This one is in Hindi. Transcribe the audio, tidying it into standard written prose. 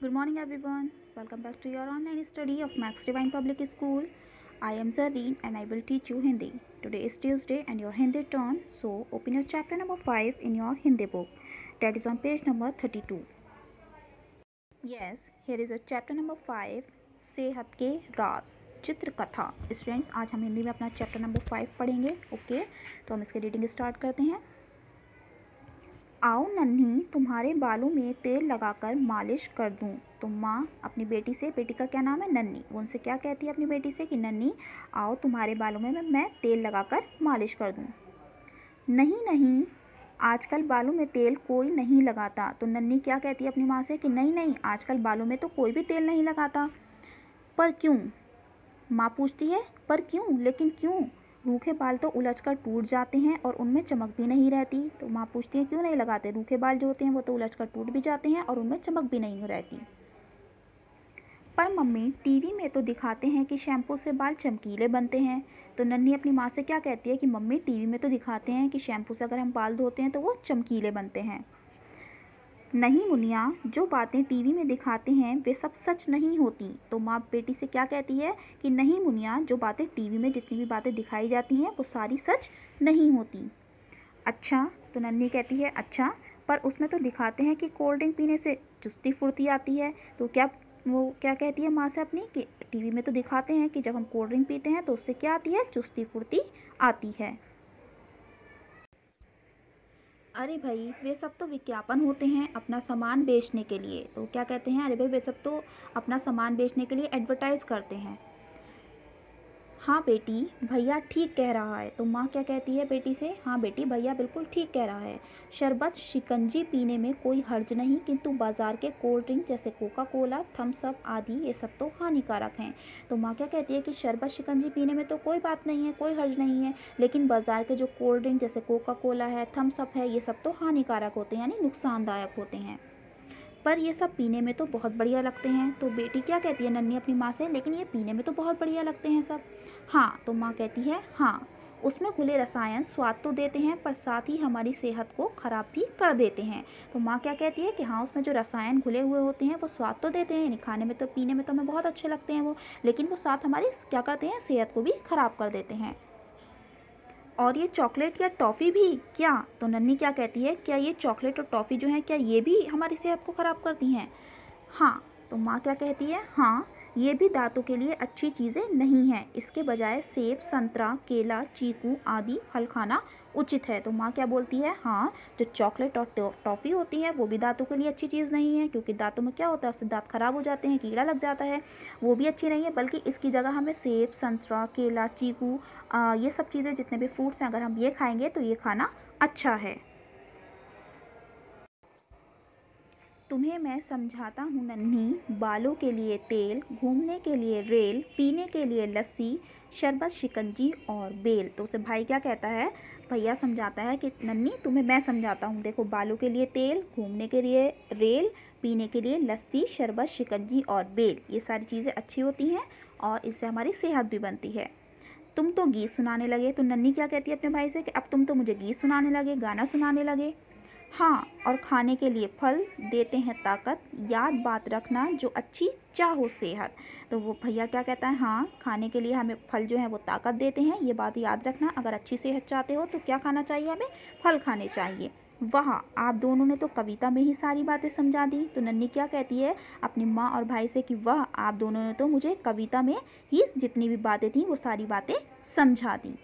Good morning everyone. Welcome back to your online study of Max Divine Public School. I am Zareen and I will teach you Hindi. Today is Tuesday and your Hindi turn. So open your chapter number 5 in your Hindi book. That is on page number 32. Yes, here is a chapter number 5. सेहत के राज चित्र कथा. स्टूडेंट्स आज हम हिंदी में अपना चैप्टर नंबर 5 पढ़ेंगे. ओके, तो हम इसके रीडिंग स्टार्ट करते हैं. आओ नन्ही, तुम्हारे बालों में तेल लगाकर मालिश कर दूं. तो माँ अपनी बेटी से, बेटी का क्या नाम है नन्ही, वो उनसे क्या कहती है अपनी बेटी से कि नन्ही आओ तुम्हारे बालों में मैं तेल लगाकर मालिश कर दूं. नहीं नहीं, आजकल बालों में तेल कोई नहीं लगाता. तो नन्ही क्या कहती है अपनी माँ से कि नहीं नहीं, आजकल बालों में तो कोई भी तेल नहीं लगाता. पर क्यों, माँ पूछती है. पर क्यों, लेकिन क्यों? रूखे बाल तो उलझकर टूट जाते हैं और उनमें चमक भी नहीं रहती. तो माँ पूछती है क्यों नहीं लगाते. रूखे बाल जो होते हैं वो तो उलझकर टूट भी जाते हैं और उनमें चमक भी नहीं रहती. पर मम्मी टीवी में तो दिखाते हैं कि शैम्पू से बाल चमकीले बनते हैं. तो नन्ही अपनी माँ से क्या कहती है कि मम्मी टीवी में तो दिखाते हैं कि शैम्पू से अगर हम बाल धोते हैं तो वो चमकीले बनते हैं. नहीं मुनिया, जो बातें टीवी में दिखाते हैं वे सब सच नहीं होती. तो माँ बेटी से क्या कहती है कि नहीं मुनिया, जो बातें टीवी में जितनी भी बातें दिखाई जाती हैं वो सारी सच नहीं होती. अच्छा, तो नन्ही कहती है अच्छा, पर उसमें तो दिखाते हैं कि कोल्ड ड्रिंक पीने से चुस्ती फुर्ती आती है. तो वो क्या कहती है माँ से अपनी कि टीवी में तो दिखाते हैं कि जब हम कोल्ड ड्रिंक पीते हैं तो उससे क्या आती है, चुस्ती फुर्ती आती है. अरे भाई, वे सब तो विज्ञापन होते हैं अपना सामान बेचने के लिए. तो क्या कहते हैं, अरे भाई वे सब तो अपना सामान बेचने के लिए एडवर्टाइज़ करते हैं. हाँ बेटी, भैया ठीक कह रहा है. तो माँ क्या कहती है बेटी से, हाँ बेटी भैया बिल्कुल ठीक कह रहा है. शरबत शिकंजी पीने में कोई हर्ज नहीं, किंतु बाज़ार के कोल्ड ड्रिंक जैसे कोका कोला, थम्स अप आदि ये सब तो हानिकारक हैं. तो माँ क्या कहती है कि शरबत शिकंजी पीने में तो कोई बात नहीं है, कोई हर्ज नहीं है, लेकिन बाज़ार के जो कोल्ड ड्रिंक जैसे कोका कोला है, थम्स अप है, ये सब तो हानिकारक होते हैं, यानी नुकसानदायक होते हैं. पर ये सब पीने में तो बहुत बढ़िया लगते हैं. तो बेटी क्या कहती है नन्ही अपनी माँ से, लेकिन ये पीने में तो बहुत बढ़िया लगते हैं सब. हाँ, तो माँ कहती है हाँ, उसमें घुले रसायन स्वाद तो देते हैं पर साथ ही हमारी सेहत को ख़राब भी कर देते हैं. तो माँ क्या कहती है कि हाँ, उसमें जो रसायन घुले हुए होते हैं वो स्वाद तो देते हैं, यानी खाने में तो पीने में तो हमें बहुत अच्छे लगते हैं वो, लेकिन वो साथ हमारी क्या करते हैं, सेहत को भी ख़राब कर देते हैं. और ये चॉकलेट या टॉफ़ी भी क्या. तो नन्ही क्या कहती है, क्या ये चॉकलेट और टॉफ़ी जो है क्या ये भी हमारी सेहत को ख़राब करती हैं. हाँ, तो माँ क्या कहती है, हाँ ये भी दांतों के लिए अच्छी चीज़ें नहीं हैं. इसके बजाय सेब, संतरा, केला, चीकू आदि फल खाना उचित है. तो माँ क्या बोलती है, हाँ जो चॉकलेट और टॉफ़ी होती है वो भी दांतों के लिए अच्छी चीज़ नहीं है, क्योंकि दांतों में क्या होता है, उससे दांत खराब हो जाते हैं, कीड़ा लग जाता है, वो भी अच्छी नहीं है. बल्कि इसकी जगह हमें सेब, संतरा, केला, चीकू ये सब चीज़ें जितने भी फ्रूट्स हैं अगर हम ये खाएंगे तो ये खाना अच्छा है. तुम्हें मैं समझाता हूँ नन्ही, बालों के लिए तेल, घूमने के लिए रेल, पीने के लिए लस्सी, शरबत शिकंजी और बेल. तो उसे भाई क्या कहता है, भैया समझाता है कि नन्ही तुम्हें मैं समझाता हूँ, देखो बालों के लिए तेल, घूमने के लिए रेल, पीने के लिए लस्सी, शरबत शिकंजी और बेल, ये सारी चीज़ें अच्छी होती हैं और इससे हमारी सेहत भी बनती है. तुम तो गीत सुनाने लगे. तो नन्ही क्या कहती है अपने भाई से कि अब तुम तो मुझे गीत सुनाने लगे, गाना सुनाने लगे. हाँ, और खाने के लिए फल देते हैं ताकत, याद बात रखना जो अच्छी चाहो सेहत. तो वो भैया क्या कहता है, हाँ खाने के लिए हमें फल जो है वो ताकत देते हैं, ये बात याद रखना, अगर अच्छी सेहत चाहते हो तो क्या खाना चाहिए, हमें फल खाने चाहिए. वाह, आप दोनों ने तो कविता में ही सारी बातें समझा दी. तो नन्ही क्या कहती है अपनी माँ और भाई से कि वाह, आप दोनों ने तो मुझे कविता में ही जितनी भी बातें थी वो सारी बातें समझा दी.